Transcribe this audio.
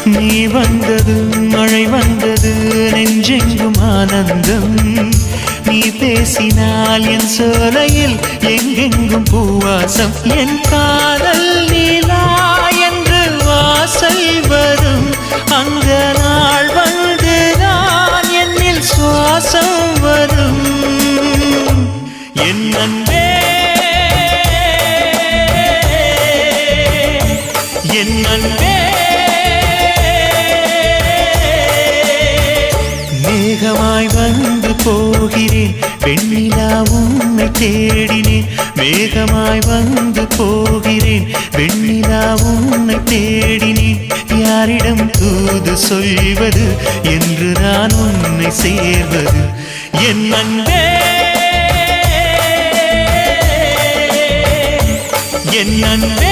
நீ வந்தது மழை வந்தது நெஞ்செங்கும் ஆனந்தம் நீ பேசினால் என் சோலையில் எங்கெங்கும் பூவாசம் என் காதல் நீலா என்று வாசல் வரும் அந்த நாள் வந்து நான் என்னில் சுவாசம் வரும் என் அன்பே என் அன்பே மேகமாய் வந்து போகிறேன் வெண்ணிலா உன்னை தேடினேன் மேகமாய் வந்து போகிறேன் வெண்ணிலா உன்னை தேடினேன் யாரிடம் தூது சொல்வது என்று நான் உன்னை சேர்வது என் அன்பே என் அன்பே